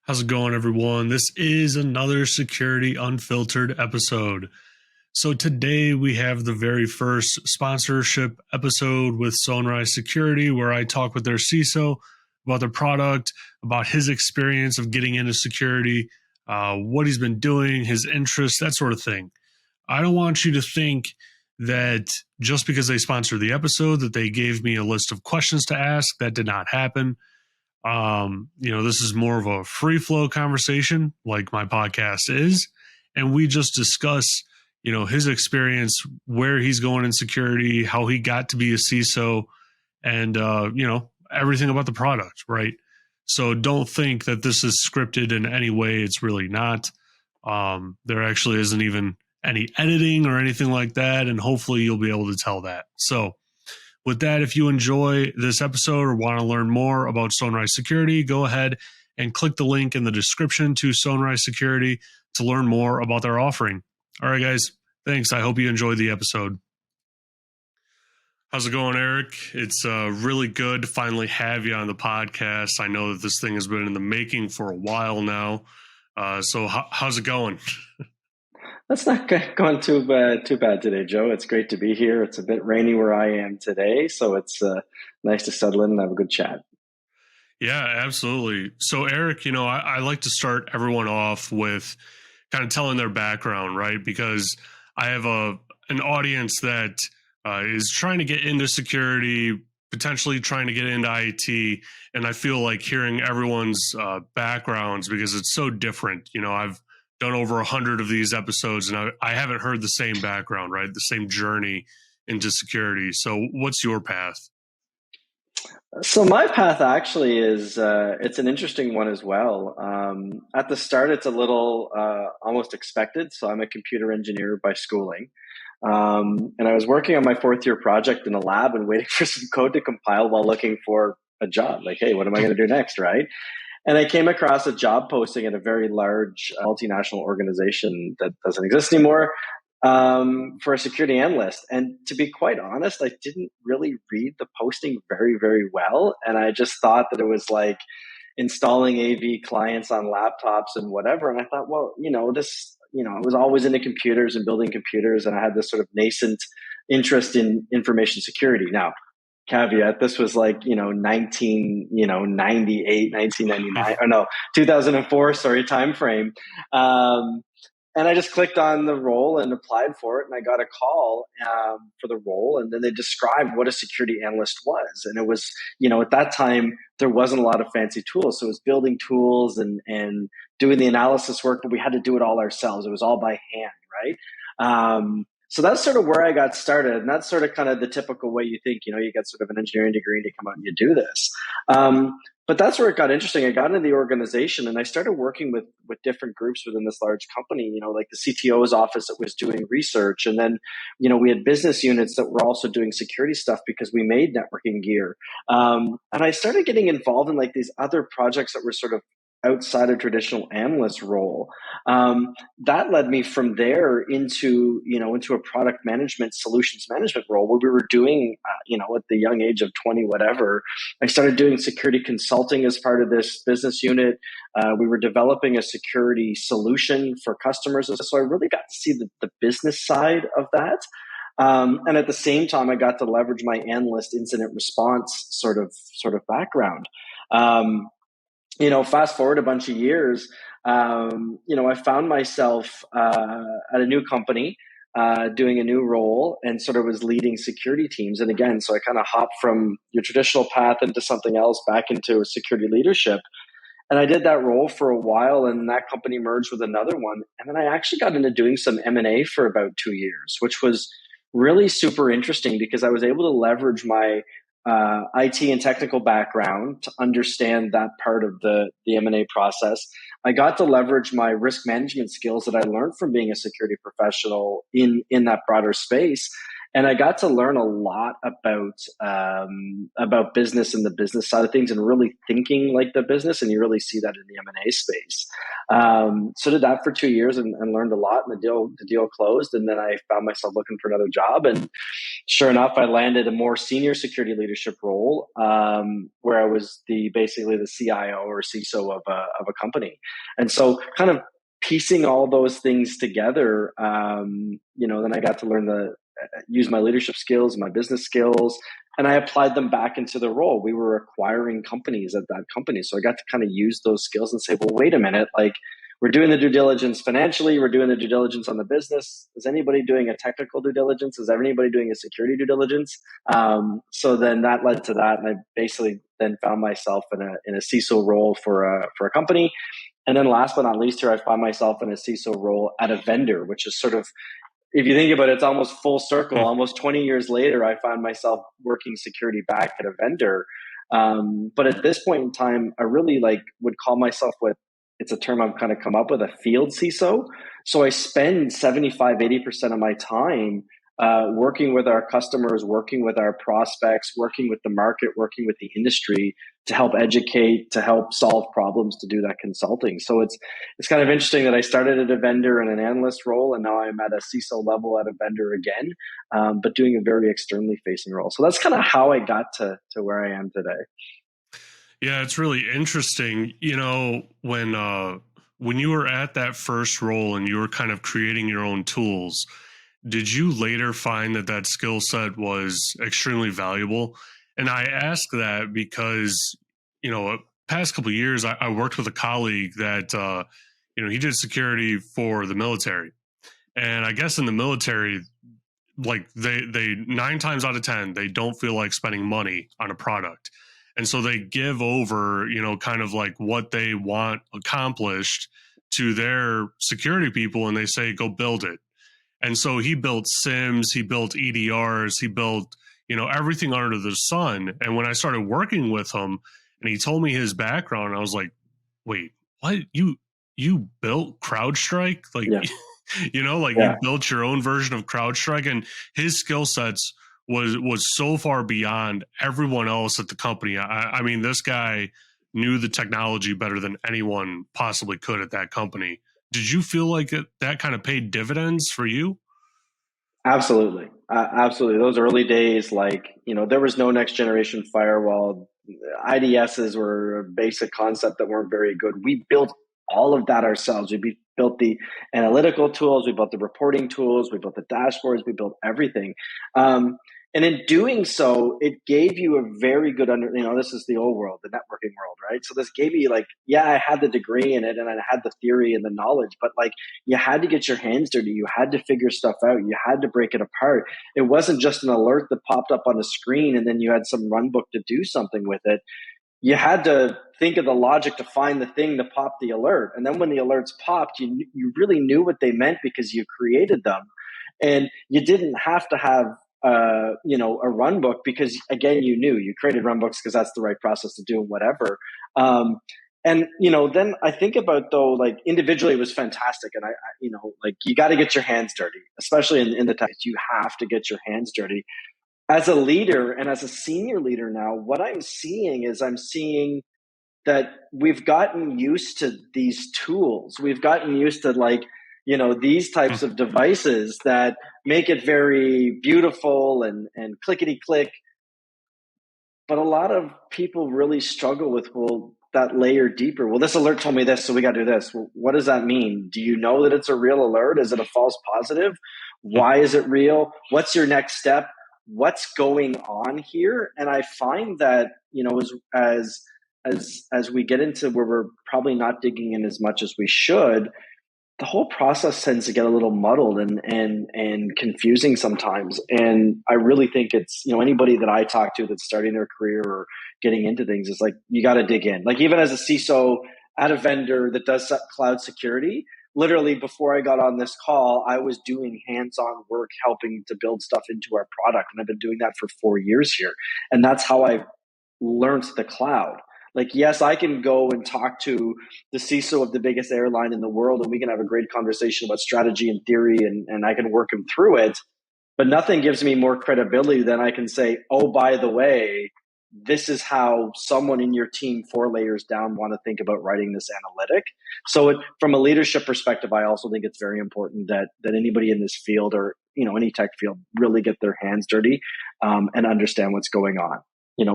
How's it going, everyone? This is another Security Unfiltered episode. So today we have the very first sponsorship episode with Sonrai Security, where I talk with their CISO about their product, about his experience of getting into security, what he's been doing, his interests, that sort of thing. I don't want you to think that just because they sponsored the episode that they gave me a list of questions to ask. That did not happen. This is more of a free flow conversation like my podcast is. And we just discuss, his experience, where he's going in security, how he got to be a CISO, and, everything about the product, right? So don't think that this is scripted in any way. It's really not. There actually isn't even any editing or anything like that. And hopefully you'll be able to tell that. So, with that, if you enjoy this episode or want to learn more about Sonrai Security, go ahead and click the link in the description to Sonrai Security to learn more about their offering. All right, guys. Thanks. I hope you enjoyed the episode. How's it going, Eric? It's really good to finally have you on the podcast. I know that this thing has been in the making for a while now. So how's it going? That's not going too bad today, Joe. It's great to be here. It's a bit rainy where I am today, so it's nice to settle in and have a good chat. Yeah, absolutely. So, Eric, I like to start everyone off with kind of telling their background, right? Because I have an audience that is trying to get into security, potentially trying to get into IT, and I feel like hearing everyone's backgrounds because it's so different. I've done over 100 of these episodes, and I haven't heard the same background, right? The same journey into security. So what's your path? So my path actually is, it's an interesting one as well. At the start, it's a little almost expected. So I'm a computer engineer by schooling. And I was working on my fourth year project in a lab and waiting for some code to compile while looking for a job. Like, hey, what am I going to do next, right? And I came across a job posting at a very large multinational organization that doesn't exist anymore, for a security analyst. And to be quite honest, I didn't really read the posting very, very well. And I just thought that it was like installing AV clients on laptops and whatever. And I thought, well, I was always into computers and building computers, and I had this sort of nascent interest in information security. Now, caveat, this was like 1999, or no, 2004, sorry, time frame. And I just clicked on the role and applied for it, and I got a call for the role, and then they described what a security analyst was. And it was, at that time there wasn't a lot of fancy tools, so it was building tools and doing the analysis work, but we had to do it all ourselves. It was all by hand, right? So that's sort of where I got started. And that's sort of kind of the typical way you think, you get sort of an engineering degree and you come out and you do this. But that's where it got interesting. I got into the organization and I started working with different groups within this large company, like the CTO's office that was doing research. And then, we had business units that were also doing security stuff because we made networking gear. And I started getting involved in like these other projects that were sort of outside of traditional analyst role. That led me from there into a product management, solutions management role where we were doing, at the young age of 20, whatever, I started doing security consulting as part of this business unit. We were developing a security solution for customers. So I really got to see the business side of that. And at the same time, I got to leverage my analyst incident response sort of background. Fast forward a bunch of years, I found myself at a new company, doing a new role, and sort of was leading security teams. And again, so I kind of hopped from your traditional path into something else, back into security leadership. And I did that role for a while, and that company merged with another one. And then I actually got into doing some M&A for about 2 years, which was really super interesting because I was able to leverage my IT and technical background to understand that part of the M&A process. I got to leverage my risk management skills that I learned from being a security professional in that broader space. And I got to learn a lot about business and the business side of things, and really thinking like the business. And you really see that in the M&A space. So did that for 2 years, and learned a lot. And the deal closed, and then I found myself looking for another job. And sure enough, I landed a more senior security leadership role, where I was basically the CIO or CISO of a company. And so, kind of piecing all those things together, then I got to use my leadership skills, my business skills, and I applied them back into the role. We were acquiring companies at that company, so I got to kind of use those skills and say, well, wait a minute, like, we're doing the due diligence financially. We're doing the due diligence on the business. Is anybody doing a technical due diligence? Is anybody doing a security due diligence? So then that led to that, and I basically then found myself in a CISO role for a company. And then last but not least, here I find myself in a CISO role at a vendor, which is sort of, if you think about it, it's almost full circle. Almost 20 years later, I find myself working security back at a vendor. But at this point in time, I really would call myself it's a term I've kind of come up with, a field CISO. So I spend 75-80% of my time working with our customers, working with our prospects, working with the market, working with the industry to help educate, to help solve problems, to do that consulting. So it's kind of interesting that I started at a vendor in an analyst role, and now I'm at a CISO level at a vendor again, but doing a very externally facing role. So that's kind of how I got to where I am today. Yeah, it's really interesting. When you were at that first role and you were kind of creating your own tools, did you later find that skill set was extremely valuable? And I ask that because, past couple of years, I worked with a colleague that, he did security for the military. And I guess in the military, like they 9 times out of 10, they don't feel like spending money on a product. And so they give over, kind of like what they want accomplished to their security people, and they say, go build it. And so he built SIMs, he built EDRs, he built, everything under the sun. And when I started working with him and he told me his background, I was like, wait, what? You built CrowdStrike? Like, Yeah. You built your own version of CrowdStrike, and his skill sets was so far beyond everyone else at the company. I mean, this guy knew the technology better than anyone possibly could at that company. Did you feel like that kind of paid dividends for you? Absolutely. Absolutely. Those early days, there was no next generation firewall. IDSs were a basic concept that weren't very good. We built all of that ourselves. We built the analytical tools, we built the reporting tools, we built the dashboards, we built everything. And in doing so, it gave you a very good this is the old world, the networking world, right? So this gave you I had the degree in it and I had the theory and the knowledge, but you had to get your hands dirty. You had to figure stuff out. You had to break it apart. It wasn't just an alert that popped up on the screen and then you had some run book to do something with it. You had to think of the logic to find the thing to pop the alert. And then when the alerts popped, you really knew what they meant because you created them. And you didn't have to have a run book because, again, you created run books because that's the right process to do and whatever. And then I think about, though, individually it was fantastic. And you got to get your hands dirty, especially in the tech. You have to get your hands dirty. As a leader and as a senior leader now, what I'm seeing that we've gotten used to these tools. We've gotten used to these types of devices that make it very beautiful and clickety click. But a lot of people really struggle with, that layer deeper. Well, this alert told me this, so we got to do this. Well, what does that mean? Do you know that it's a real alert? Is it a false positive? Why is it real? What's your next step? What's going on here? And I find that, as we get into where we're probably not digging in as much as we should, the whole process tends to get a little muddled and confusing sometimes. And I really think it's, anybody that I talk to that's starting their career or getting into things is you got to dig in. Even as a CISO at a vendor that does cloud security, literally before I got on this call, I was doing hands-on work helping to build stuff into our product. And I've been doing that for 4 years here. And that's how I learned the cloud. Yes, I can go and talk to the CISO of the biggest airline in the world, and we can have a great conversation about strategy and theory, and I can work him through it. But nothing gives me more credibility than I can say, oh, by the way, this is how someone in your team 4 layers down want to think about writing this analytic. So from a leadership perspective, I also think it's very important that anybody in this field, or any tech field, really get their hands dirty and understand what's going on.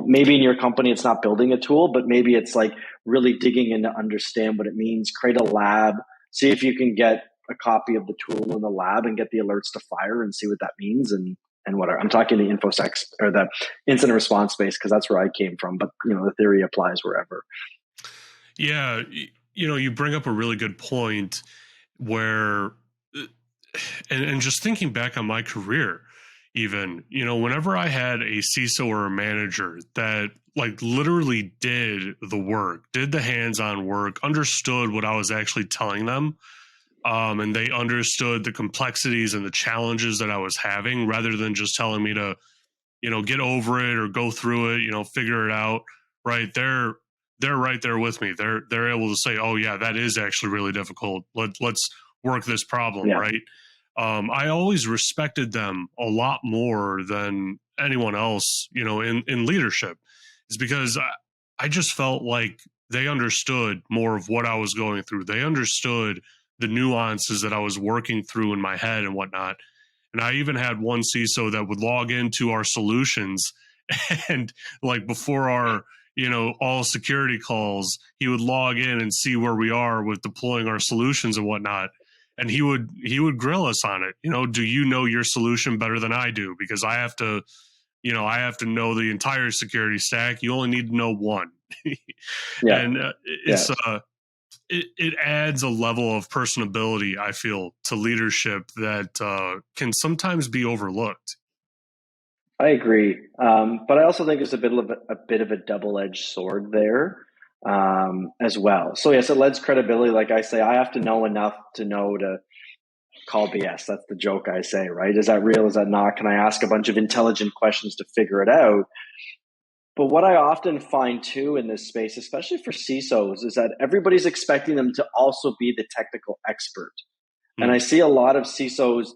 Maybe in your company it's not building a tool, but maybe it's like really digging in to understand what it means. Create a lab, see if you can get a copy of the tool in the lab and get the alerts to fire and see what that means, and whatever. I'm talking the InfoSec or the incident response space because that's where I came from, but the theory applies wherever. Yeah, you bring up a really good point where, and just thinking back on my career, even, whenever I had a CISO or a manager that like literally did the work, did the hands-on work, understood what I was actually telling them, and they understood the complexities and the challenges that I was having, rather than just telling me to, get over it or go through it, figure it out. Right. They're right there with me. They're able to say, oh yeah, that is actually really difficult. Let's work this problem. Yeah. Right. I always respected them a lot more than anyone else, in leadership. Is because I just felt like they understood more of what I was going through. They understood the nuances that I was working through in my head and whatnot. And I even had one CISO that would log into our solutions and like before our, all security calls, he would log in and see where we are with deploying our solutions and whatnot. And he would grill us on it. Do you know your solution better than I do? Because I have to know the entire security stack. You only need to know one. Yeah. And it adds a level of personability, I feel, to leadership that can sometimes be overlooked. I agree, but I also think there's a bit of a double-edged sword there as well. So yes, it lends credibility. Like I say, I have to know enough to know to call BS. That's the joke I say, right? Is that real? Is that not? Can I ask a bunch of intelligent questions to figure it out? But what I often find too in this space, especially for CISOs, is that everybody's expecting them to also be the technical expert. And I see a lot of CISOs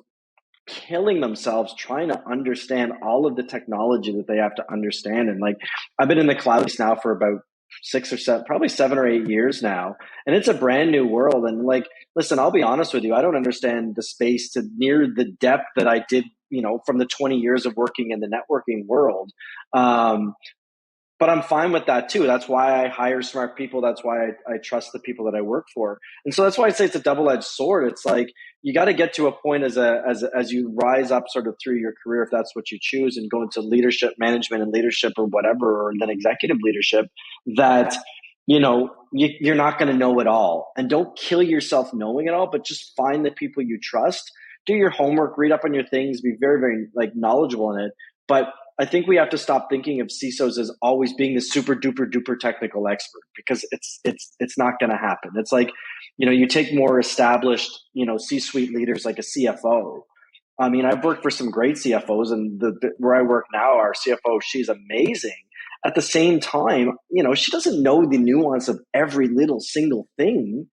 killing themselves trying to understand all of the technology that they have to understand. And like, I've been in the cloud now for about 6 or 7, probably 7 or 8 years now. And it's a brand new world. And like, listen, I'll be honest with you. I don't understand the space to near the depth that I did, from the 20 years of working in the networking world. But I'm fine with that too. That's why I hire smart people. That's why I trust the people that I work for. And so that's why I say it's a double-edged sword. It's like you got to get to a point as you rise up sort of through your career, if that's what you choose, and go into leadership, management and leadership or whatever, or then executive leadership, that you're not going to know it all. And don't kill yourself knowing it all, but just find the people you trust, do your homework, read up on your things, be very, very like knowledgeable in it. But I think we have to stop thinking of CISOs as always being the super duper duper technical expert, because it's not going to happen. It's like, you take more established, C-suite leaders like a CFO. I mean, I've worked for some great CFOs, and where I work now, our CFO, she's amazing. At the same time, she doesn't know the nuance of every little single thing.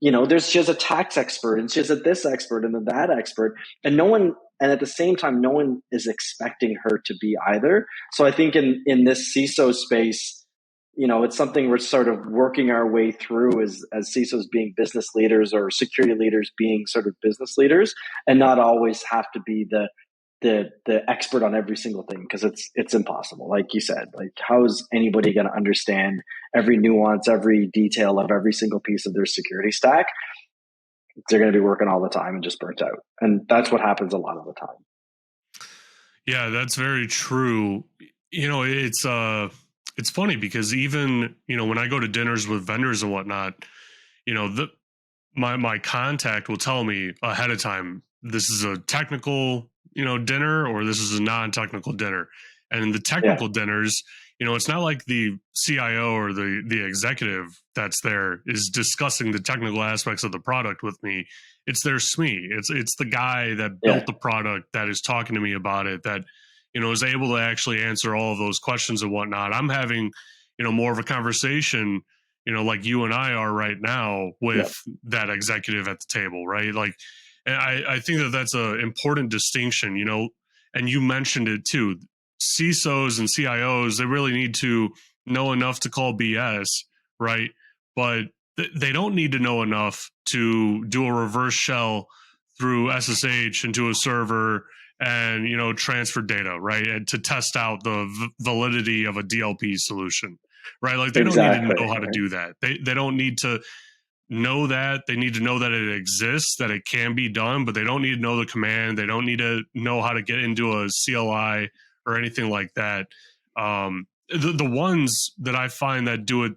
She has a tax expert, and she has a this expert and a that expert, and at the same time, no one is expecting her to be either. So I think in this CISO space, it's something we're sort of working our way through as CISOs being business leaders, or security leaders being sort of business leaders, and not always have to be the expert on every single thing, because it's impossible. Like you said, like how is anybody going to understand every nuance, every detail of every single piece of their security stack? They're going to be working all the time and just burnt out. And that's what happens a lot of the time. Yeah, that's very true. It's funny because even, when I go to dinners with vendors and whatnot, my contact will tell me ahead of time, this is a technical, dinner, or this is a non-technical dinner. And in the technical dinners, it's not like the CIO or the executive that's there is discussing the technical aspects of the product with me. It's their SME. It's the guy that built the product that is talking to me about it, that, is able to actually answer all of those questions and whatnot. I'm having, more of a conversation, like you and I are right now with that executive at the table, right? Like, and I think that's an important distinction. and you mentioned it too, CISOs and CIOs, they really need to know enough to call BS, right? But they don't need to know enough to do a reverse shell through SSH into a server and, you know, transfer data, right? And to test out the validity of a DLP solution, right? Like they don't need to Exactly. know how to do that. They don't need to know that. They need to know that it exists, that it can be done, but they don't need to know the command. They don't need to know how to get into a CLI or anything like that. The ones that I find that do it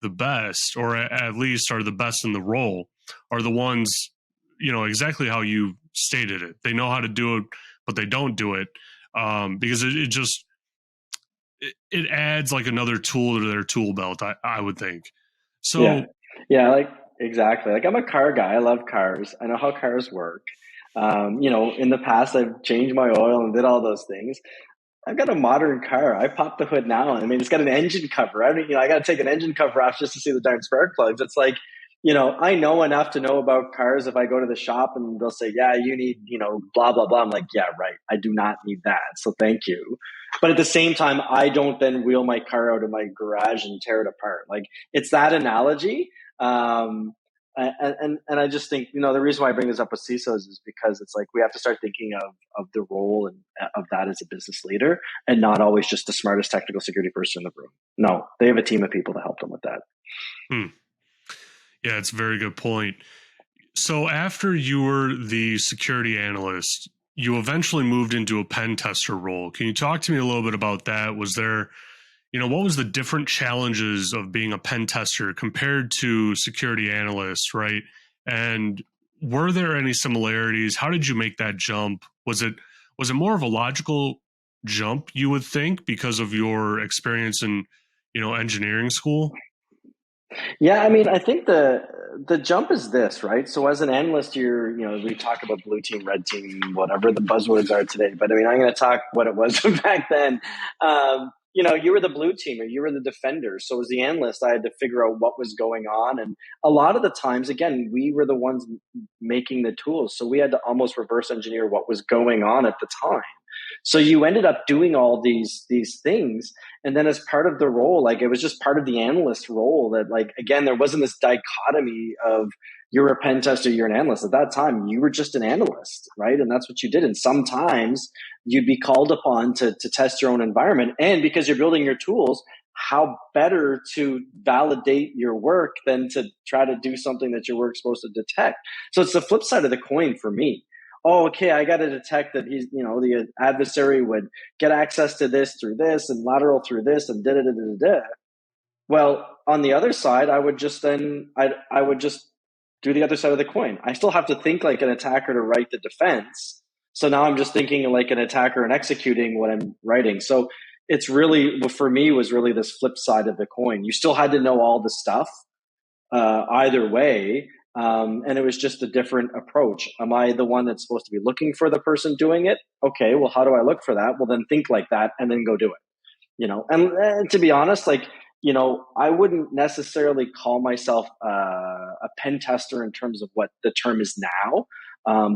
the best, or at least are the best in the role, are the ones, you know, exactly how you stated it. They know how to do it, but they don't do it, because it just it adds like another tool to their tool belt. I would think. Yeah. So Yeah, like exactly. Like I'm a car guy. I love cars. I know how cars work. In the past I've changed my oil and did all those things. I've got a modern car. I pop the hood now. I mean, it's got an engine cover. I mean, I got to take an engine cover off just to see the darn spark plugs. It's like, I know enough to know about cars. If I go to the shop and they'll say, yeah, you need, blah, blah, blah. I'm like, yeah, right. I do not need that. So thank you. But at the same time, I don't then wheel my car out of my garage and tear it apart. Like it's that analogy. And I just think, the reason why I bring this up with CISOs is because it's like we have to start thinking of the role and of that as a business leader, and not always just the smartest technical security person in the room. No, they have a team of people to help them with that. Yeah, it's a very good point. So after you were the security analyst, you eventually moved into a pen tester role. Can you talk to me a little bit about that? Was there, what was the different challenges of being a pen tester compared to security analyst, right? And were there any similarities? How did you make that jump? Was it more of a logical jump, you would think, because of your experience in, engineering school? Yeah, I mean, I think the jump is this, right? So as an analyst, we talk about blue team, red team, whatever the buzzwords are today. But I mean, I'm going to talk what it was back then. You were the blue team or you were the defender. So as the analyst, I had to figure out what was going on. And a lot of the times, again, we were the ones making the tools. So we had to almost reverse engineer what was going on at the time. So you ended up doing all these things, and then as part of the role, like it was just part of the analyst role that, like, again, there wasn't this dichotomy of you're a pen tester, you're an analyst. At that time, you were just an analyst, right? And that's what you did. And sometimes you'd be called upon to test your own environment, and because you're building your tools, how better to validate your work than to try to do something that your work's supposed to detect. So it's the flip side of the coin for me. Oh, okay, I got to detect that the adversary would get access to this through this and lateral through this and da da da da da. Well, on the other side, I would just do the other side of the coin. I still have to think like an attacker to write the defense. So now I'm just thinking like an attacker and executing what I'm writing. So it's really, for me, was really this flip side of the coin. You still had to know all the stuff either way. And it was just a different approach. Am I the one that's supposed to be looking for the person doing it? Okay, well, how do I look for that? Well, then think like that and then go do it. And to be honest, I wouldn't necessarily call myself a pen tester in terms of what the term is now.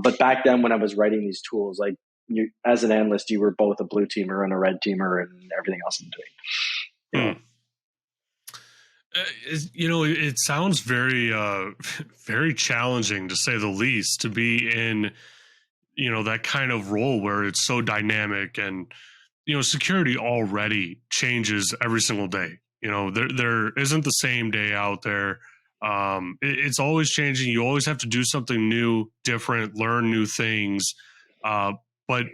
But back then when I was writing these tools, like as an analyst, you were both a blue teamer and a red teamer and everything else in between. It sounds very, very challenging to say the least to be in, that kind of role where it's so dynamic and, security already changes every single day. There isn't the same day out there. It's always changing. You always have to do something new, different, learn new things. But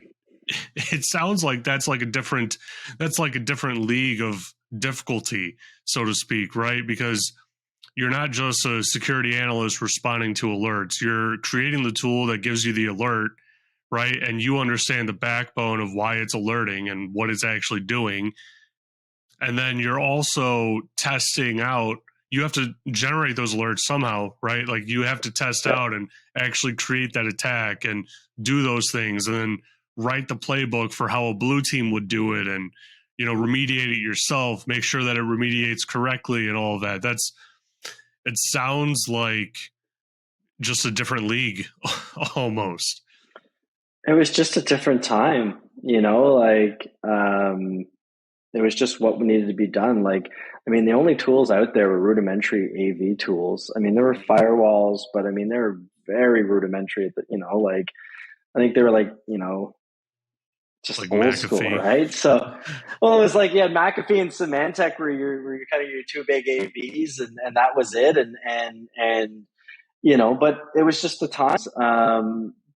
it sounds like that's like a different league of difficulty, so to speak, right? Because you're not just a security analyst responding to alerts. You're creating the tool that gives you the alert, right? And you understand the backbone of why it's alerting and what it's actually doing. And then you're also testing out. You have to generate those alerts somehow, right? Like you have to test out and actually create that attack and do those things, and then write the playbook for how a blue team would do it, and remediate it yourself, make sure that it remediates correctly and all of that. It sounds like just a different league almost. It was just a different time, like it was just what needed to be done. Like, I mean, the only tools out there were rudimentary AV tools. I mean, there were firewalls, but I mean, they were very rudimentary. Like I think they were like, just Like old school, McAfee. right? So, well, it was like, yeah, McAfee and Symantec were kind of your two big AVs, and that was it. But it was just the times.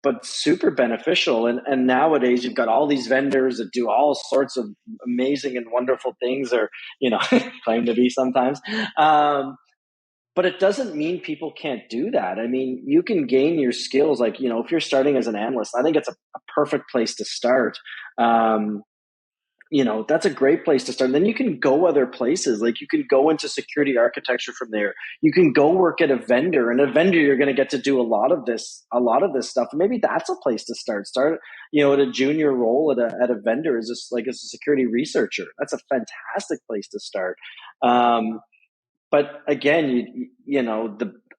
But super beneficial. And nowadays you've got all these vendors that do all sorts of amazing and wonderful things, or, claim to be sometimes. But it doesn't mean people can't do that. I mean, you can gain your skills. Like, if you're starting as an analyst, I think it's a perfect place to start. Um, that's a great place to start. And then you can go other places. Like, you can go into security architecture from there. You can go work at a vendor, and a vendor, you're going to get to do a lot of this stuff. Maybe that's a place to start. At a junior role at a vendor, is just like as a security researcher. That's a fantastic place to start. But again,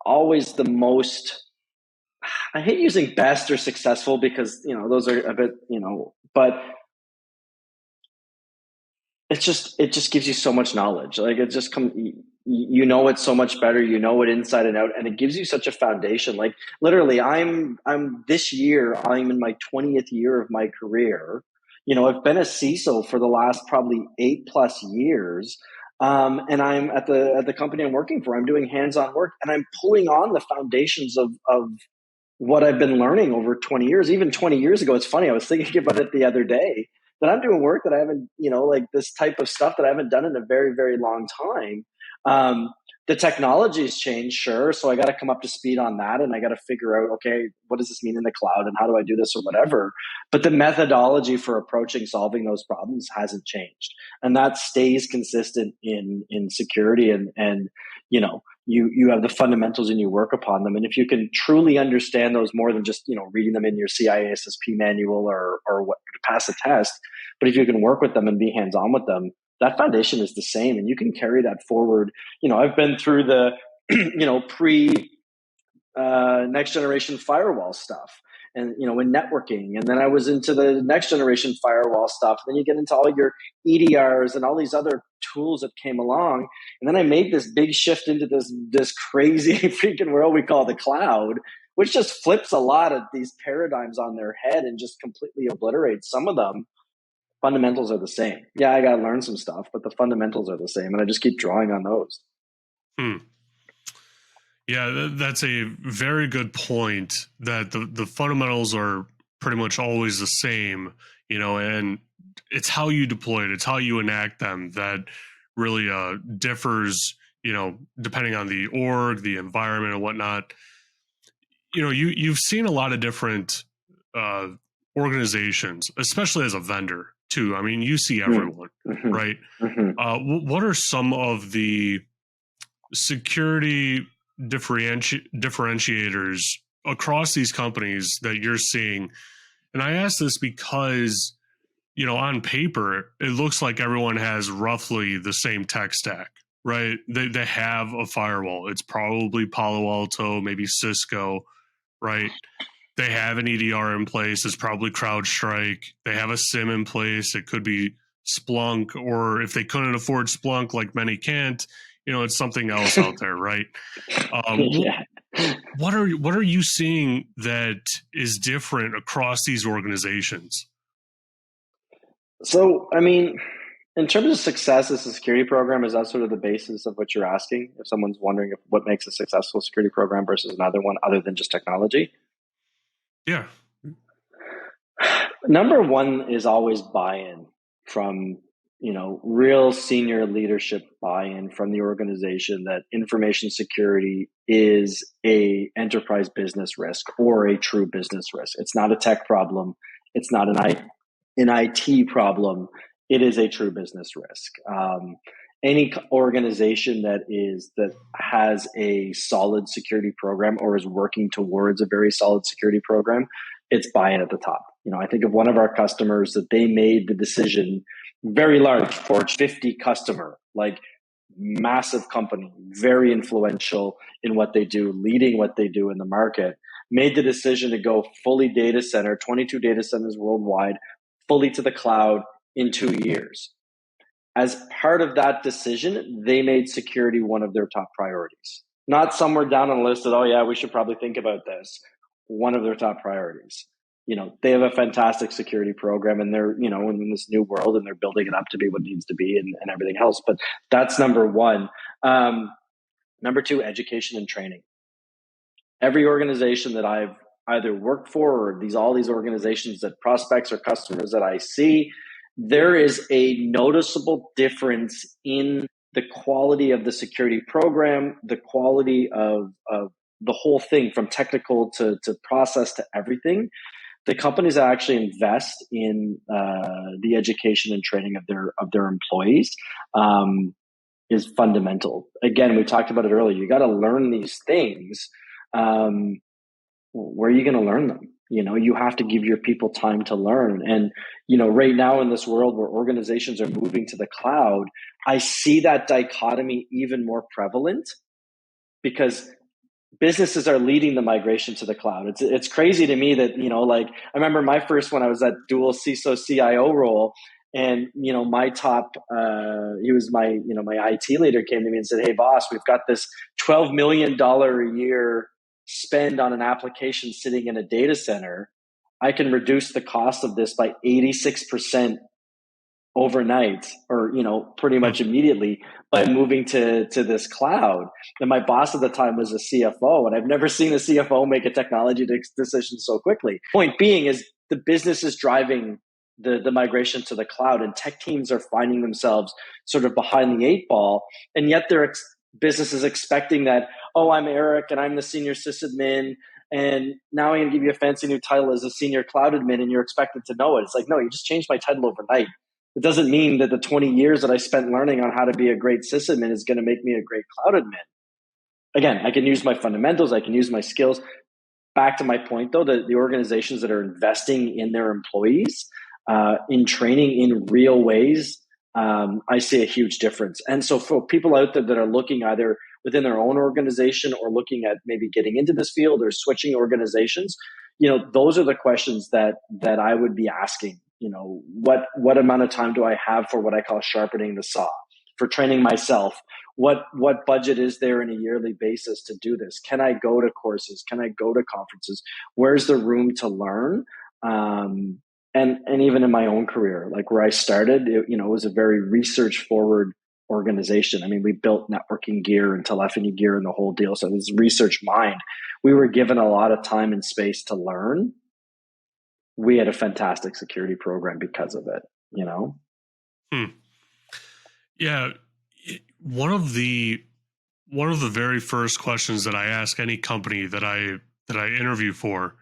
always the most, I hate using best or successful, because, those are a bit, but it just gives you so much knowledge. Like, it just it so much better, it inside and out, and it gives you such a foundation. Like, literally, I'm this year, I'm in my 20th year of my career. I've been a CISO for the last probably 8+ years. And I'm at the company I'm working for, I'm doing hands-on work, and I'm pulling on the foundations of what I've been learning over 20 years. Even 20 years ago, it's funny, I was thinking about it the other day, that I'm doing work that I haven't, like this type of stuff that I haven't done in a very, very long time. The technology's changed, sure. So I got to come up to speed on that, and I got to figure out, okay, what does this mean in the cloud, and how do I do this, or whatever. But the methodology for approaching solving those problems hasn't changed. And that stays consistent in security. And, you have the fundamentals and you work upon them. And if you can truly understand those, more than just, reading them in your CISSP manual or what to pass a test, but if you can work with them and be hands-on with them, that foundation is the same, and you can carry that forward. I've been through the, pre next generation firewall stuff, and in networking, and then I was into the next generation firewall stuff. Then you get into all your EDRs and all these other tools that came along, and then I made this big shift into this crazy freaking world we call the cloud, which just flips a lot of these paradigms on their head and just completely obliterates some of them. Fundamentals are the same. Yeah, I got to learn some stuff, but the fundamentals are the same, and I just keep drawing on those. Yeah, that's a very good point, that the fundamentals are pretty much always the same, and it's how you deploy it, it's how you enact them that really differs, depending on the org, the environment, and whatnot. You've seen a lot of different organizations, especially as a vendor too. I mean, you see everyone, right? What are some of the security differentiators across these companies that you're seeing? And I ask this because, on paper, it looks like everyone has roughly the same tech stack, right? They have a firewall. It's probably Palo Alto, maybe Cisco, right? They have an EDR in place. It's probably CrowdStrike. They have a SIM in place. It could be Splunk, or if they couldn't afford Splunk, like many can't, it's something else out there, right? Yeah. What are you seeing that is different across these organizations? So, I mean, in terms of success as a security program, is that sort of the basis of what you're asking? If someone's wondering what makes a successful security program versus another one, other than just technology? Yeah. Number one is always buy-in from, real senior leadership buy-in from the organization, that information security is a enterprise business risk or a true business risk. It's not a tech problem. It's not an IT problem. It is a true business risk. Any organization that has a solid security program, or is working towards a very solid security program, it's buy-in at the top. I think of one of our customers that they made the decision, very large, Fortune 50 customer, like massive company, very influential in what they do, leading what they do in the market. made the decision to go fully data center, 22 data centers worldwide, fully to the cloud in 2 years. As part of that decision, they made security one of their top priorities. Not somewhere down on the list that, oh yeah, we should probably think about this. One of their top priorities. They have a fantastic security program, and they're, in this new world, and they're building it up to be what it needs to be, and everything else. But that's number one. Number two, education and training. Every organization that I've either worked for, or all these organizations that prospects or customers that I see, there is a noticeable difference in the quality of the security program, the quality of the whole thing, from technical to process to everything. The companies that actually invest in the education and training of their employees is fundamental. Again, we talked about it earlier. You got to learn these things. Where are you going to learn them? You have to give your people time to learn. And, right now in this world where organizations are moving to the cloud, I see that dichotomy even more prevalent, because businesses are leading the migration to the cloud. It's crazy to me that, I remember my first, when I was at dual CISO CIO role, and, my top, he was my IT leader, came to me and said, "Hey boss, we've got this $12 million a year spend on an application sitting in a data center. I can reduce the cost of this by 86% overnight, or, pretty much immediately, by moving to this cloud." And my boss at the time was a CFO, and I've never seen a CFO make a technology decision so quickly. Point being is, the business is driving the migration to the cloud, and tech teams are finding themselves sort of behind the eight ball. And yet business is expecting that, oh, I'm Eric and I'm the senior sysadmin, and now I'm going to give you a fancy new title as a senior cloud admin, and you're expected to know it. It's like, no, you just changed my title overnight. It doesn't mean that the 20 years that I spent learning on how to be a great sysadmin is going to make me a great cloud admin. Again, I can use my fundamentals, I can use my skills. Back to my point, though, the organizations that are investing in their employees, in training in real ways, I see a huge difference. And so for people out there that are looking either within their own organization, or looking at maybe getting into this field, or switching organizations, those are the questions that I would be asking. What amount of time do I have for what I call sharpening the saw, for training myself? What budget is there in a yearly basis to do this? Can I go to courses? Can I go to conferences? Where's the room to learn? And even in my own career, like where I started, it was a very research forward organization. I mean, we built networking gear and telephony gear and the whole deal. So it was research mind. We were given a lot of time and space to learn. We had a fantastic security program because of it. Yeah. One of the very first questions that I ask any company that I interview for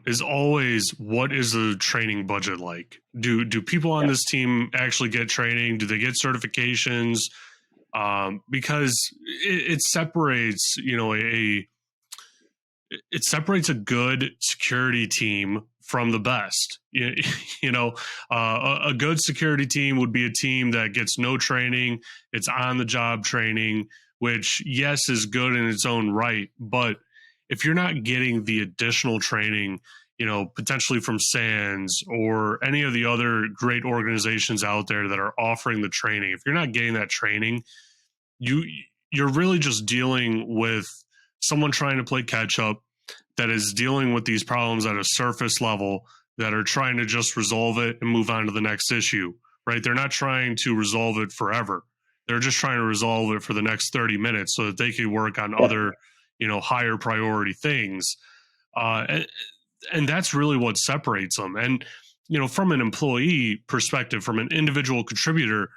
is always, what is the training budget like? Do people on this team actually get training? Do they get certifications? Because it separates, it separates a good security team from the best. A good security team would be a team that gets no training. It's on the job training, which, yes, is good in its own right. But if you're not getting the additional training, potentially from SANS or any of the other great organizations out there that are offering the training, if you're not getting that training, you're really just dealing with someone trying to play catch up, that is dealing with these problems at a surface level, that are trying to just resolve it and move on to the next issue, right? They're not trying to resolve it forever. They're just trying to resolve it for the next 30 minutes so that they can work on other, higher priority things. And that's really what separates them. And, from an employee perspective, from an individual contributor,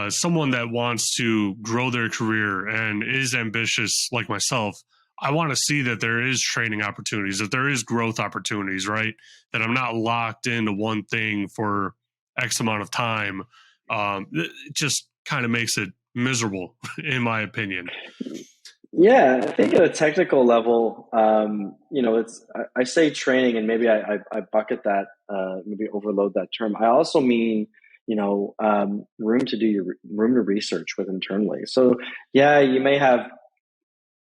someone that wants to grow their career and is ambitious like myself, I want to see that there is training opportunities, that there is growth opportunities, right? That I'm not locked into one thing for X amount of time. It just kind of makes it miserable, in my opinion. Yeah, I think at a technical level, I say training, and maybe I bucket that, maybe overload that term. I also mean, room to research with internally. So yeah, you may have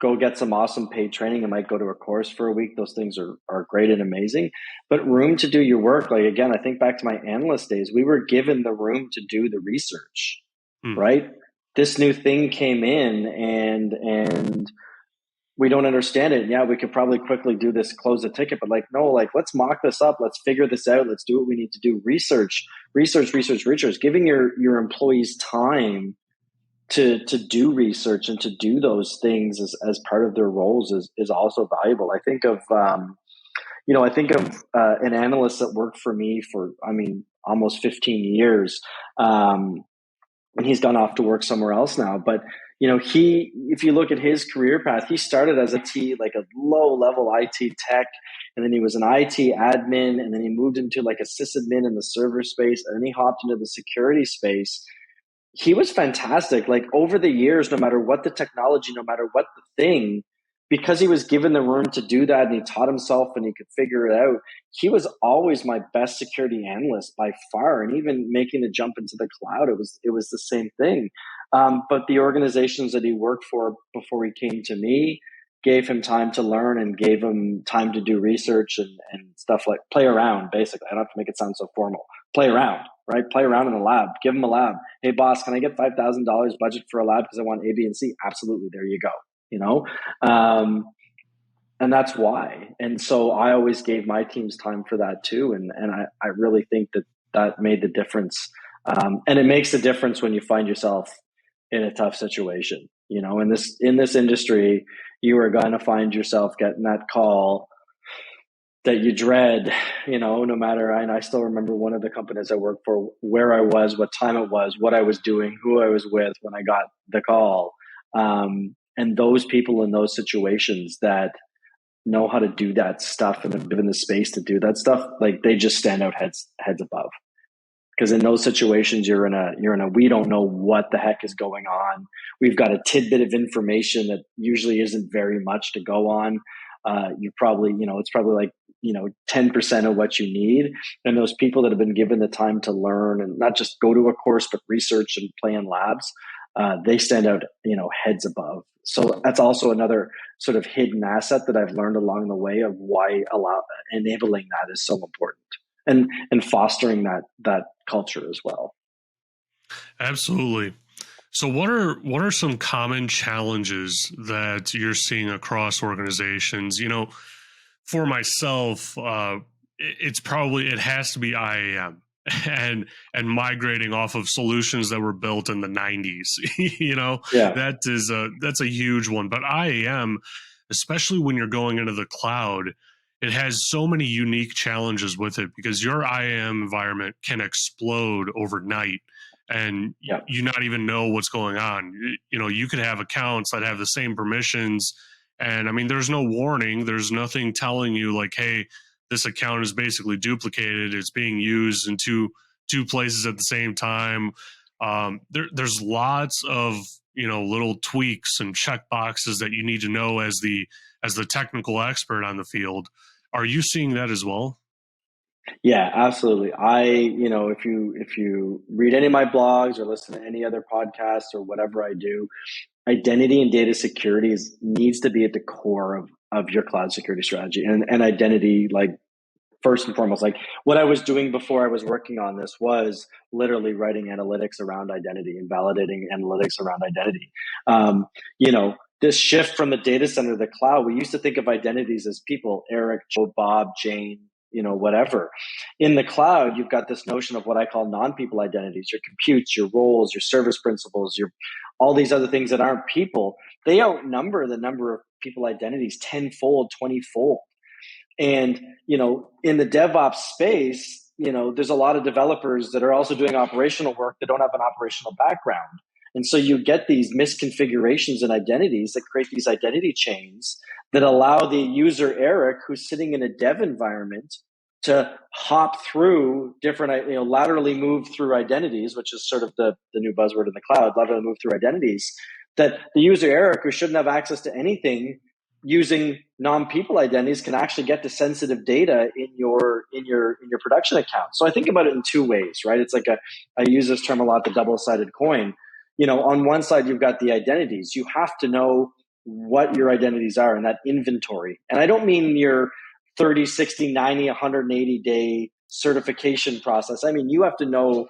go get some awesome paid training. I might go to a course for a week. Those things are great and amazing, but room to do your work. Like, again, I think back to my analyst days, we were given the room to do the research, Hmm. right? This new thing came in and we don't understand it. Yeah, we could probably quickly do this, close the ticket, but like, no, like, let's mock this up. Let's figure this out. Let's do what we need to do. Research, giving your employees time to do research and to do those things as part of their roles is also valuable. I think of, an analyst that worked for me for, I mean, almost 15 years. And he's gone off to work somewhere else now. But if you look at his career path, he started as like a low level IT tech, and then he was an IT admin, and then he moved into like a sysadmin in the server space, and then he hopped into the security space. He was fantastic. Like, over the years, no matter what the technology, no matter what the thing, because he was given the room to do that and he taught himself and he could figure it out, he was always my best security analyst by far. And even making the jump into the cloud, it was the same thing. But the organizations that he worked for before he came to me gave him time to learn and gave him time to do research and stuff, like play around, basically. I don't have to make it sound so formal. Play around, right? Play around in the lab. Give him a lab. Hey, boss, can I get $5,000 budget for a lab because I want A, B, and C? Absolutely. There you go. And that's why. And so I always gave my teams time for that too. And I really think that made the difference. And it makes a difference when you find yourself in a tough situation. In this industry, you are going to find yourself getting that call that you dread, no matter. And I still remember one of the companies I worked for, where I was, what time it was, what I was doing, who I was with when I got the call. And those people in those situations that know how to do that stuff and have given the space to do that stuff, like, they just stand out heads above. Because in those situations, you're in a we don't know what the heck is going on. We've got a tidbit of information that usually isn't very much to go on. You probably, it's probably like 10% of what you need. And those people that have been given the time to learn and not just go to a course, but research and play in labs, they stand out, heads above. So that's also another sort of hidden asset that I've learned along the way of why enabling that is so important. And fostering that culture as well. Absolutely. So what are some common challenges that you're seeing across organizations? For myself, it has to be IAM and migrating off of solutions that were built in the 90s. Yeah. That's a huge one. But IAM, especially when you're going into the cloud, it has so many unique challenges with it because your IAM environment can explode overnight and you not even know what's going on. You could have accounts that have the same permissions, and I mean, there's no warning. There's nothing telling you like, hey, this account is basically duplicated. It's being used in two places at the same time. There's lots of little tweaks and check boxes that you need to know as the technical expert on the field. Are you seeing that as well? Yeah, absolutely. If you read any of my blogs or listen to any other podcasts or whatever I do, identity and data security needs to be at the core of your cloud security strategy. And identity, like, first and foremost, like, what I was doing before I was working on this was literally writing analytics around identity and validating analytics around identity. This shift from the data center to the cloud, we used to think of identities as people: Eric, Joe, Bob, Jane, whatever. In the cloud, you've got this notion of what I call non-people identities: your computes, your roles, your service principals, your all these other things that aren't people. They outnumber the number of people identities tenfold, 20-fold. And, in the DevOps space, there's a lot of developers that are also doing operational work that don't have an operational background. And so you get these misconfigurations and identities that create these identity chains that allow the user, Eric, who's sitting in a dev environment, to hop through different, laterally move through identities, which is sort of the new buzzword in the cloud, laterally move through identities, that the user, Eric, who shouldn't have access to anything, using non-people identities, can actually get to sensitive data in your production account. So I think about it in two ways, right? It's like I use this term a lot, the double-sided coin. On one side, you've got the identities. You have to know what your identities are in that inventory. And I don't mean your 30, 60, 90, 180 day certification process. I mean, you have to know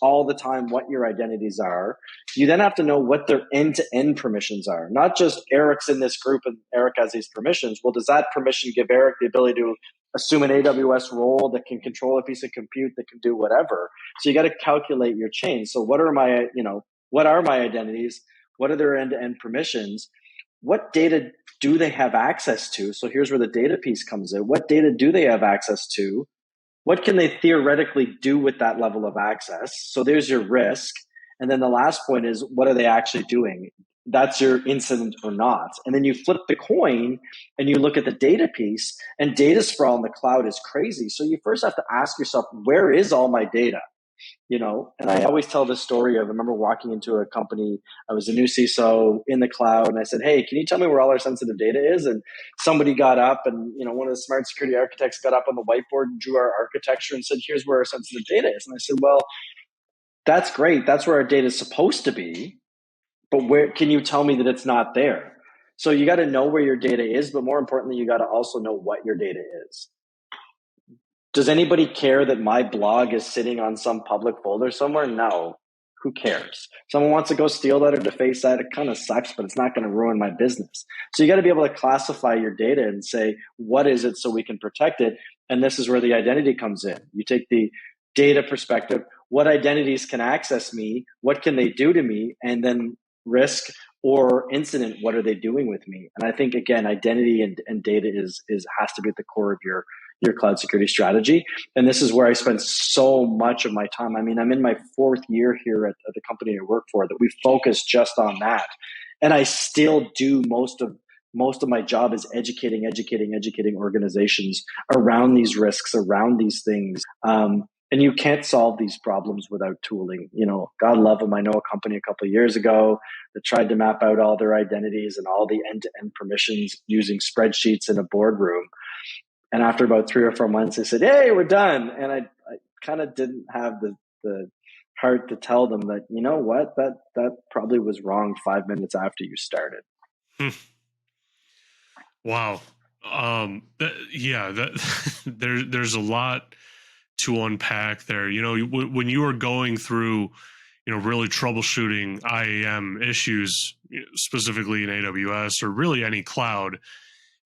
all the time what your identities are. You then have to know what their end-to-end permissions are. Not just Eric's in this group and Eric has these permissions. Well, does that permission give Eric the ability to assume an AWS role that can control a piece of compute that can do whatever? So you got to calculate your chain. So what are my identities? What are their end-to-end permissions? What data do they have access to? So here's where the data piece comes in. What data do they have access to? What can they theoretically do with that level of access? So there's your risk. And then the last point is, what are they actually doing? That's your incident or not. And then you flip the coin and you look at the data piece, and data sprawl in the cloud is crazy. So you first have to ask yourself, where is all my data? And I always tell this story of, I remember walking into a company, I was a new CISO in the cloud, and I said, hey, can you tell me where all our sensitive data is? And somebody got up and, one of the smart security architects got up on the whiteboard and drew our architecture and said, here's where our sensitive data is. And I said, well, that's great. That's where our data is supposed to be. But where can you tell me that it's not there? So you got to know where your data is, but more importantly, you got to also know what your data is. Does anybody care that my blog is sitting on some public folder somewhere? No. Who cares? Someone wants to go steal that or deface that. It kind of sucks, but it's not going to ruin my business. So you got to be able to classify your data and say, what is it so we can protect it? And this is where the identity comes in. You take the data perspective. What identities can access me? What can they do to me? And then risk or incident, what are they doing with me? And I think, again, identity and data has to be at the core of your cloud security strategy. And this is where I spend so much of my time. I mean, I'm in my 4th year here at the company I work for that we focus just on that. And I still do most of my job is educating organizations around these risks, around these things. And you can't solve these problems without tooling. God love them. I know a company a couple of years ago that tried to map out all their identities and all the end-to-end permissions using spreadsheets in a boardroom. And after about 3 or 4 months, they said, hey, we're done. And I kind of didn't have the heart to tell them that, you know what, that probably was wrong 5 minutes after you started. Wow. There's a lot to unpack there. When you were going through, really troubleshooting IAM issues, specifically in AWS or really any cloud,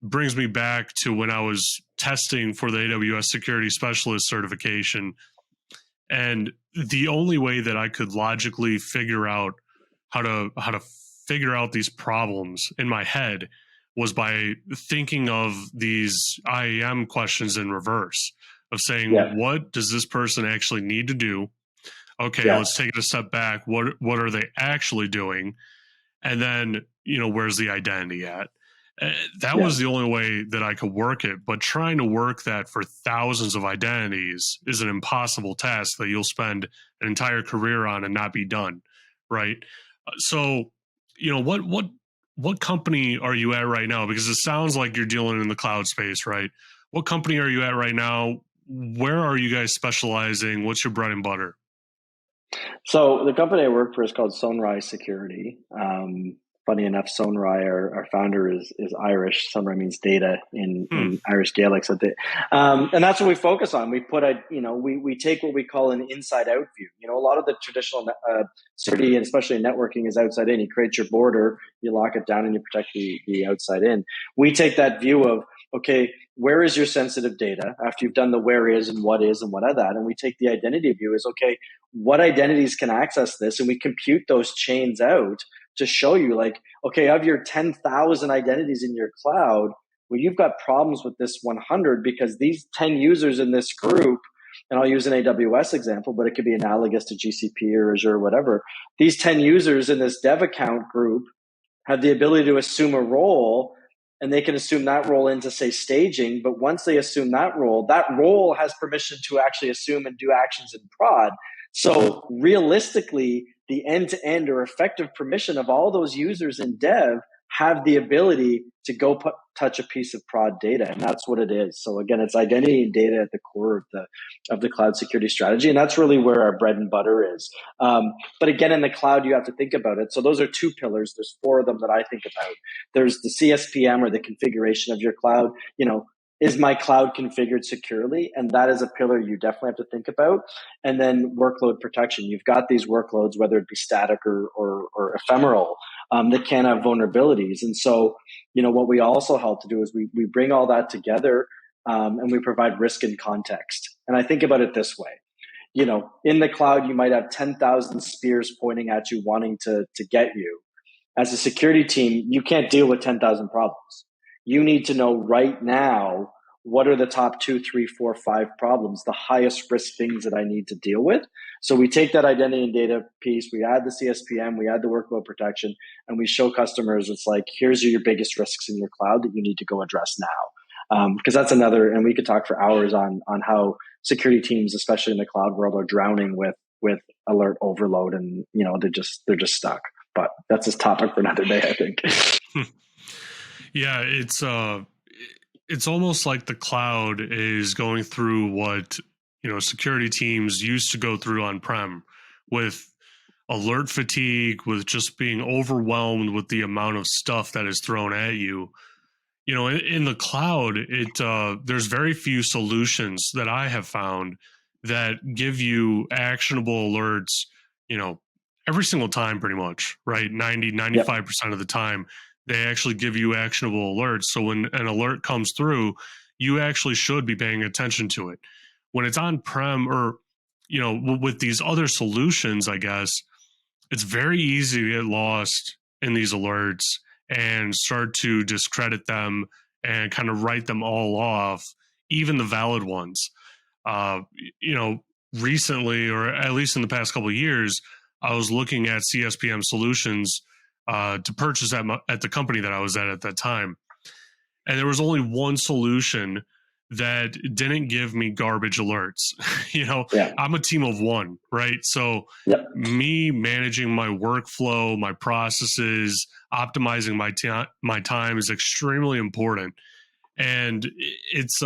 brings me back to when I was testing for the AWS security specialist certification. And the only way that I could logically figure out how to figure out these problems in my head was by thinking of these IAM questions in reverse, of saying, what does this person actually need to do? Okay, let's take it a step back. What are they actually doing? And then, where's the identity at? That was the only way that I could work it. But trying to work that for thousands of identities is an impossible task that you'll spend an entire career on and not be done, right? So, what company are you at right now? Because it sounds like you're dealing in the cloud space, right? What company are you at right now? Where are you guys specializing? What's your bread and butter? So the company I work for is called Sonrai Security. Funny enough, Sonrai, our founder, is Irish. Sonrai means data in Irish Gaelic. So and that's what we focus on. We put we take what we call an inside-out view. A lot of the traditional security, and especially networking, is outside in. You create your border, you lock it down, and you protect the outside in. We take that view of, okay, where is your sensitive data after you've done the where is and what of that? And we take the identity view as, okay, what identities can access this? And we compute those chains out to show you, like, okay, of your 10,000 identities in your cloud, well, you've got problems with this 100 because these 10 users in this group, and I'll use an AWS example, but it could be analogous to GCP or Azure or whatever. These 10 users in this dev account group have the ability to assume a role, and they can assume that role into, say, staging. But once they assume that role has permission to actually assume and do actions in prod. So realistically, the end-to-end or effective permission of all those users in dev have the ability to go touch a piece of prod data. And that's what it is. So again, it's identity and data at the core of the cloud security strategy. And that's really where our bread and butter is. But again, in the cloud, you have to think about it. So those are two pillars. There's four of them that I think about. There's the CSPM, or the configuration of your cloud. Is my cloud configured securely? And that is a pillar you definitely have to think about. And then workload protection. You've got these workloads, whether it be static or ephemeral, that can have vulnerabilities. And so, what we also help to do is we bring all that together, and we provide risk and context. And I think about it this way. In the cloud, you might have 10,000 spears pointing at you, wanting to get you. As a security team, you can't deal with 10,000 problems. You need to know right now, what are the top 2, 3, 4, 5 problems, the highest risk things that I need to deal with. So we take that identity and data piece, we add the CSPM, we add the workload protection, and we show customers, it's like, here's your biggest risks in your cloud that you need to go address now. Because that's another, and we could talk for hours on how security teams, especially in the cloud world, are drowning with alert overload, and they're just stuck. But that's a topic for another day, I think. Yeah, it's almost like the cloud is going through what security teams used to go through on-prem, with alert fatigue, with just being overwhelmed with the amount of stuff that is thrown at you. In the cloud, there's very few solutions that I have found that give you actionable alerts, every single time, pretty much, right? 95% of the time, they actually give you actionable alerts. So when an alert comes through, you actually should be paying attention to it. When it's on-prem, or, with these other solutions, I guess, it's very easy to get lost in these alerts and start to discredit them and kind of write them all off, even the valid ones. Recently, or at least in the past couple of years, I was looking at CSPM solutions to purchase at the company that I was at that time. And there was only one solution that didn't give me garbage alerts. I'm a team of one, right? So me managing my workflow, my processes, optimizing my time is extremely important. And it's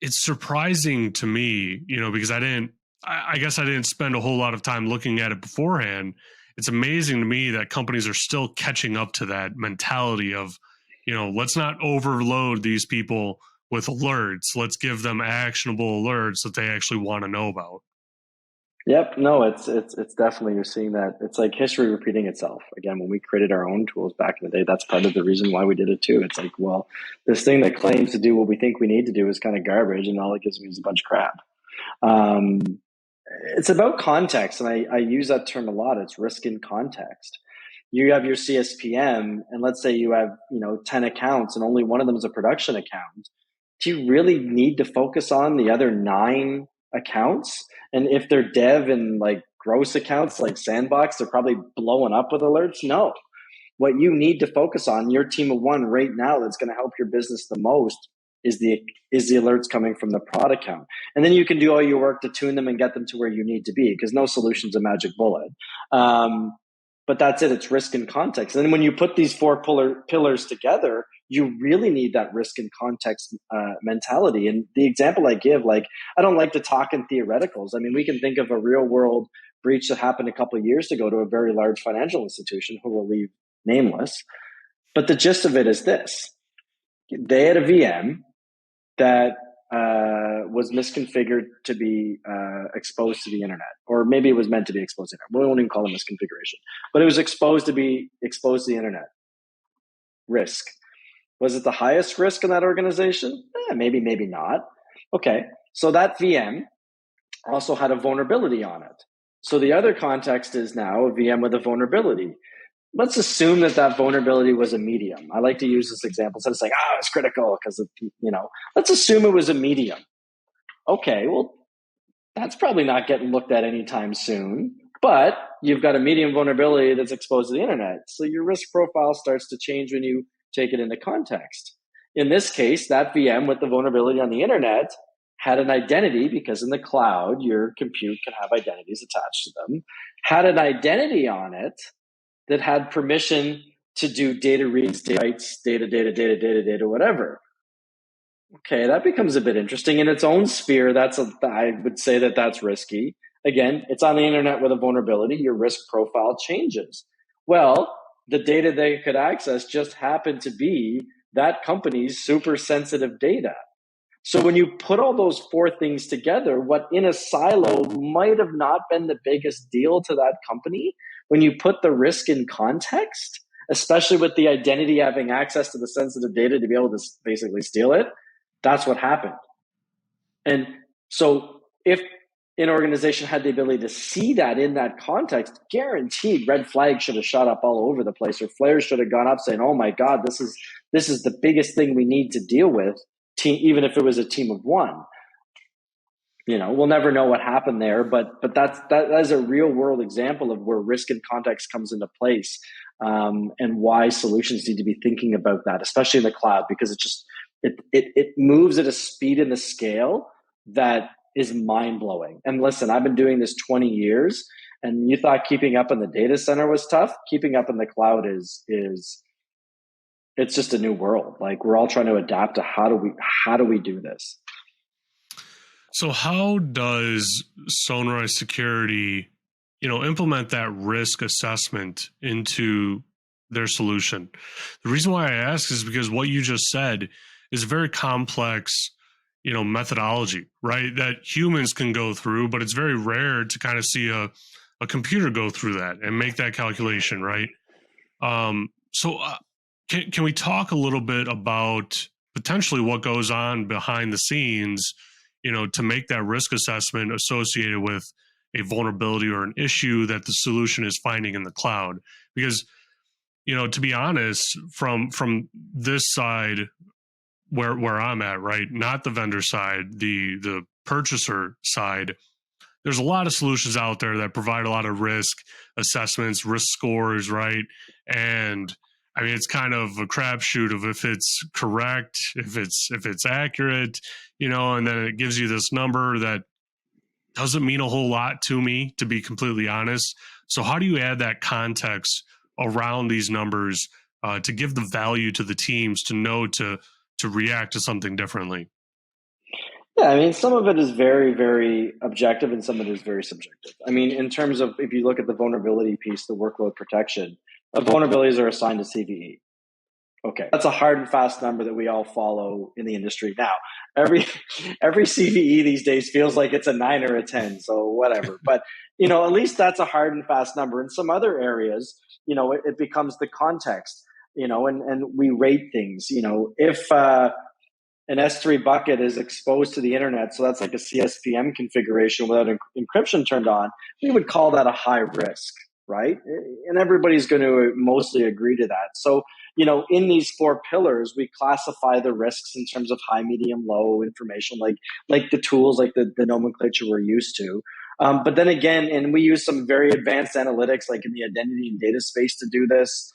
surprising to me, because I guess I didn't spend a whole lot of time looking at it beforehand. It's amazing to me that companies are still catching up to that mentality of, let's not overload these people with alerts. Let's give them actionable alerts that they actually want to know about. Yep. No, it's definitely, you're seeing that. It's like history repeating itself. Again, when we created our own tools back in the day, that's part of the reason why we did it too. It's like, well, this thing that claims to do what we think we need to do is kind of garbage, and all it gives me is a bunch of crap. It's about context, and I use that term a lot. It's risk in context. You have your CSPM, and let's say you have 10 accounts, and only one of them is a production account. Do you really need to focus on the other 9 accounts? And if they're dev and like gross accounts like Sandbox, they're probably blowing up with alerts. No, what you need to focus on, your team of one right now, that's going to help your business the most, is the alerts coming from the prod account. And then you can do all your work to tune them and get them to where you need to be, because no solution's a magic bullet. But that's it. It's risk and context. And then when you put these 4 pillars together, you really need that risk and context mentality. And the example I give, I don't like to talk in theoreticals. I mean, we can think of a real world breach that happened a couple of years ago to a very large financial institution, who will leave nameless. But the gist of it is this. They had a VM that was misconfigured to be exposed to the internet, or maybe it was meant to be exposed to the internet. We won't even call it misconfiguration, but it was exposed to the internet. Risk. Was it the highest risk in that organization? Maybe, maybe not. Okay, so that VM also had a vulnerability on it. So the other context is now a VM with a vulnerability. Let's assume that vulnerability was a medium. I like to use this example instead of saying, it's critical because, let's assume it was a medium. Okay, well, that's probably not getting looked at anytime soon, but you've got a medium vulnerability that's exposed to the internet. So your risk profile starts to change when you take it into context. In this case, that VM with the vulnerability on the internet had an identity, because in the cloud, your compute can have identities attached to them, had an identity on it that had permission to do data reads, data writes, data, whatever. Okay, that becomes a bit interesting in its own sphere. I would say that's risky. Again, it's on the internet with a vulnerability. Your risk profile changes. Well, the data they could access just happened to be that company's super sensitive data. So when you put all those four things together, what in a silo might have not been the biggest deal to that company, when you put the risk in context, especially with the identity having access to the sensitive data to be able to basically steal it, that's what happened. And so if an organization had the ability to see that in that context, guaranteed red flags should have shot up all over the place, or flares should have gone up saying, oh my God, this is the biggest thing we need to deal with, even if it was a team of one. We'll never know what happened there, but that is a real world example of where risk and context comes into place, and why solutions need to be thinking about that, especially in the cloud, because it moves at a speed and a scale that is mind blowing. And listen, I've been doing this 20 years, and you thought keeping up in the data center was tough. Keeping up in the cloud is it's just a new world. Like, we're all trying to adapt to how do we do this. So how does Sonrai Security, implement that risk assessment into their solution? The reason why I ask is because what you just said is a very complex, methodology, right? That humans can go through, but it's very rare to kind of see a computer go through that and make that calculation, right? So can we talk a little bit about potentially what goes on behind the scenes, to make that risk assessment associated with a vulnerability or an issue that the solution is finding in the cloud? Because, to be honest, from this side where I'm at, right, not the vendor side, the purchaser side, there's a lot of solutions out there that provide a lot of risk assessments, risk scores, right? And I mean, it's kind of a crapshoot of if it's correct, if it's accurate, and then it gives you this number that doesn't mean a whole lot to me, to be completely honest. So how do you add that context around these numbers to give the value to the teams to know to react to something differently? Yeah, I mean, some of it is very, very objective, and some of it is very subjective. I mean, in terms of, if you look at the vulnerability piece, the workload protection, the vulnerabilities are assigned to CVE. Okay, that's a hard and fast number that we all follow in the industry. Now, every CVE these days feels like it's a 9 or a 10, so whatever. But at least that's a hard and fast number. In some other areas, it becomes the context. And we rate things. If an S3 bucket is exposed to the internet, so that's like a CSPM configuration without encryption turned on, we would call that a high risk, right? And everybody's going to mostly agree to that. So, in these four pillars, we classify the risks in terms of high, medium, low information, like the tools, like the nomenclature we're used to. But then again, and we use some very advanced analytics, like in the identity and data space, to do this.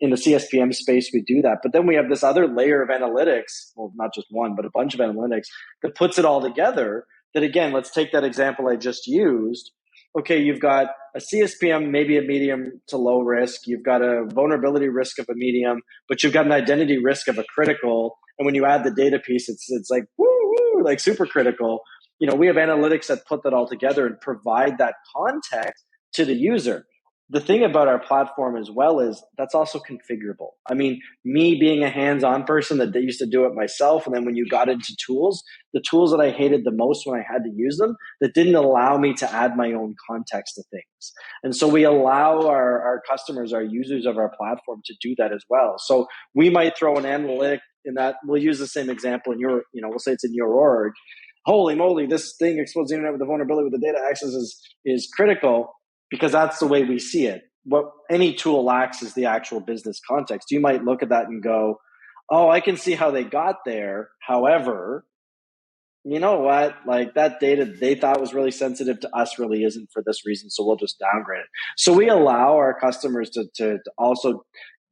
In the CSPM space, we do that. But then we have this other layer of analytics, well, not just one, but a bunch of analytics that puts it all together. That, again, let's take that example I just used. Okay, you've got a CSPM, maybe a medium to low risk. You've got a vulnerability risk of a medium, but you've got an identity risk of a critical. And when you add the data piece, it's like, woo, like super critical. We have analytics that put that all together and provide that context to the user. The thing about our platform as well is that's also configurable. I mean, me being a hands-on person that used to do it myself, and then when you got into tools, the tools that I hated the most when I had to use them, that didn't allow me to add my own context to things. And so we allow our customers, our users of our platform, to do that as well. So we might throw an analytic in that. We'll use the same example in your, we'll say it's in your org. Holy moly, this thing exposed the internet with the vulnerability with the data access is critical. Because that's the way we see it. What any tool lacks is the actual business context. You might look at that and go, oh, I can see how they got there. However, you know what? Like, that data they thought was really sensitive to us really isn't for this reason, so we'll just downgrade it. So we allow our customers to also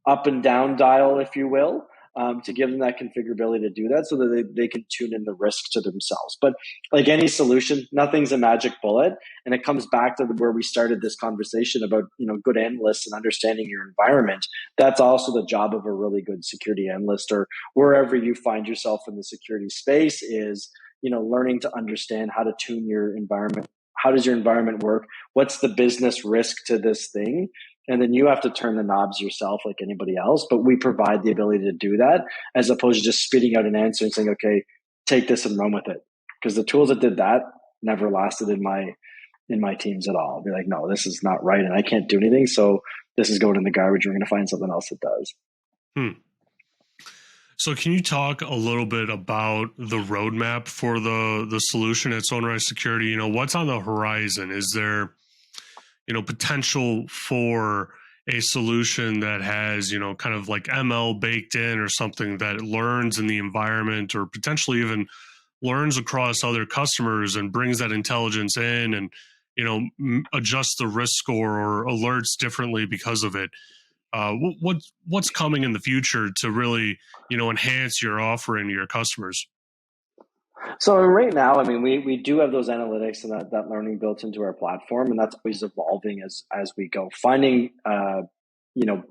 up and down dial, if you will, to give them that configurability to do that so that they can tune in the risk to themselves. But like any solution, nothing's a magic bullet. And it comes back to where we started this conversation about, good analysts and understanding your environment. That's also the job of a really good security analyst, or wherever you find yourself in the security space, is, learning to understand how to tune your environment. How does your environment work? What's the business risk to this thing? And then you have to turn the knobs yourself like anybody else. But we provide the ability to do that, as opposed to just spitting out an answer and saying, okay, take this and run with it. Because the tools that did that never lasted in my teams at all. I'll be like, no, this is not right, and I can't do anything. So this is going in the garbage. We're going to find something else that does. So can you talk a little bit about the roadmap for the solution at Sonrai Security? What's on the horizon? Is there, potential for a solution that has, kind of like ML baked in, or something that learns in the environment, or potentially even learns across other customers and brings that intelligence in and, adjusts the risk score or alerts differently because of it? What's coming in the future to really, enhance your offering to your customers? So right now, we do have those analytics and that learning built into our platform, and that's always evolving as we go. Finding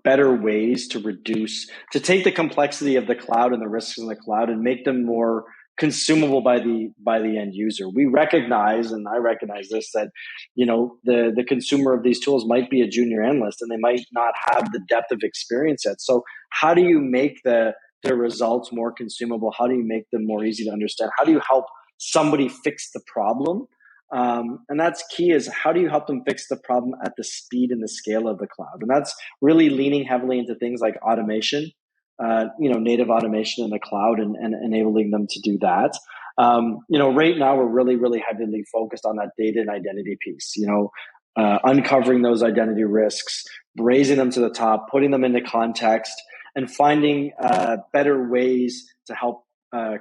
better ways to take the complexity of the cloud and the risks in the cloud and make them more consumable by the end user. We recognize, and I recognize this, that the consumer of these tools might be a junior analyst and they might not have the depth of experience yet. So how do you make the results more consumable? How do you make them more easy to understand? How do you help somebody fix the problem? And that's key, is how do you help them fix the problem at the speed and the scale of the cloud? And that's really leaning heavily into things like automation, native automation in the cloud, and enabling them to do that. Right now we're really, really heavily focused on that data and identity piece, uncovering those identity risks, raising them to the top, putting them into context, and finding better ways to help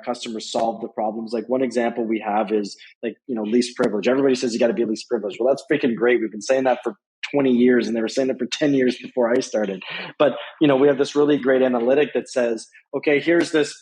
customers solve the problems. Like one example we have is least privilege. Everybody says you got to be least privileged. Well, that's freaking great. We've been saying that for 20 years, and they were saying it for 10 years before I started. But, we have this really great analytic that says, okay, here's this.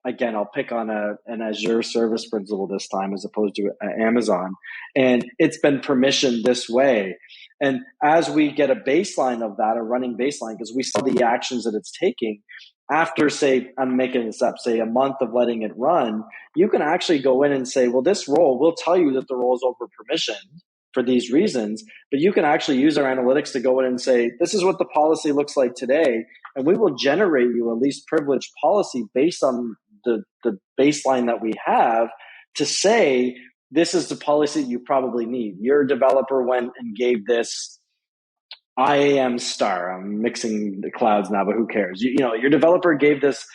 Again, I'll pick on an Azure service principal this time as opposed to Amazon. And it's been permissioned this way. And as we get a baseline of that, a running baseline, because we saw the actions that it's taking, after, say, I'm making this up, say a month of letting it run, you can actually go in and say, well, this role, we'll tell you that the role is over permissioned for these reasons, but you can actually use our analytics to go in and say, this is what the policy looks like today, and we will generate you a least privileged policy based on the baseline that we have, to say, this is the policy you probably need. Your developer went and gave this IAM star. I'm mixing the clouds now, but who cares? Your developer gave this,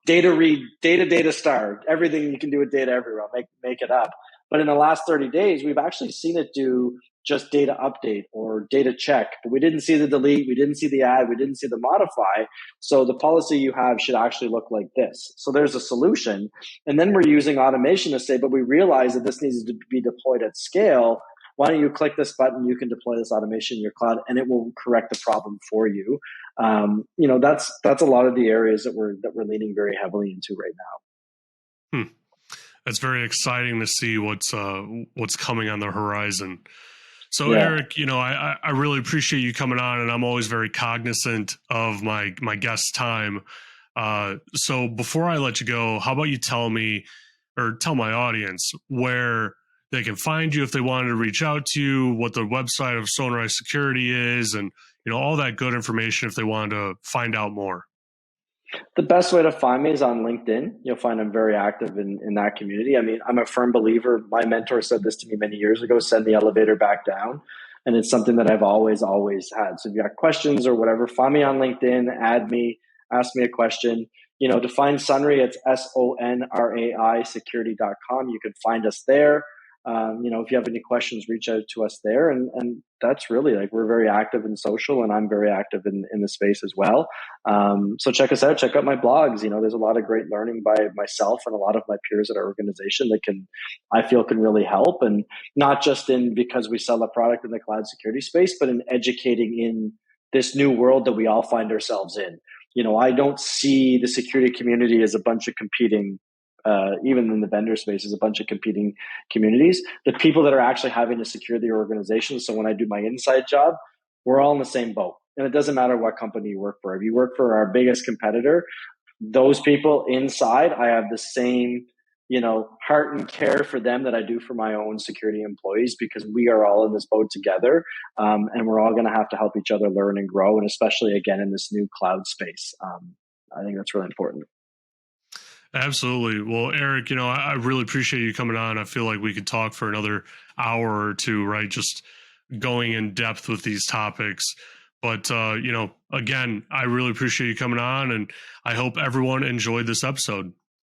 data read, data star, everything you can do with data everywhere. I'll make it up. But in the last 30 days, we've actually seen it do just data update or data check, but we didn't see the delete, we didn't see the add, we didn't see the modify. So the policy you have should actually look like this. So there's a solution. And then we're using automation to say, but we realize that this needs to be deployed at scale. Why don't you click this button? You can deploy this automation in your cloud, and it will correct the problem for you. That's a lot of the areas that we're leaning very heavily into right now. That's very exciting to see what's coming on the horizon. So yeah. Eric, I really appreciate you coming on, and I'm always very cognizant of my guest time. So before I let you go, how about you tell me, or tell my audience, where they can find you if they wanted to reach out to you, what the website of Sonrai Security is, and all that good information if they wanted to find out more. The best way to find me is on LinkedIn. You'll find I'm very active in that community. I'm a firm believer. My mentor said this to me many years ago, send the elevator back down. And it's something that I've always had. So if you got questions or whatever, find me on LinkedIn, add me, ask me a question. To find Sonrai, it's SONRAI security.com. You can find us there. If you have any questions, reach out to us there. And that's really, we're very active in social, and I'm very active in the space as well. So check us out, check out my blogs. There's a lot of great learning by myself and a lot of my peers at our organization that I feel can really help. And not just because we sell a product in the cloud security space, but in educating in this new world that we all find ourselves in. I don't see the security community as a bunch of competing, even in the vendor space, as a bunch of competing communities. The people that are actually having to secure the organization. So when I do my inside job, we're all in the same boat. And it doesn't matter what company you work for. If you work for our biggest competitor, those people inside, I have the same, heart and care for them that I do for my own security employees, because we are all in this boat together. And we're all going to have to help each other learn and grow. And especially, again, in this new cloud space, I think that's really important. Absolutely. Well, Eric, I really appreciate you coming on. I feel like we could talk for another hour or two, right? Just going in depth with these topics. But, again, I really appreciate you coming on, and I hope everyone enjoyed this episode.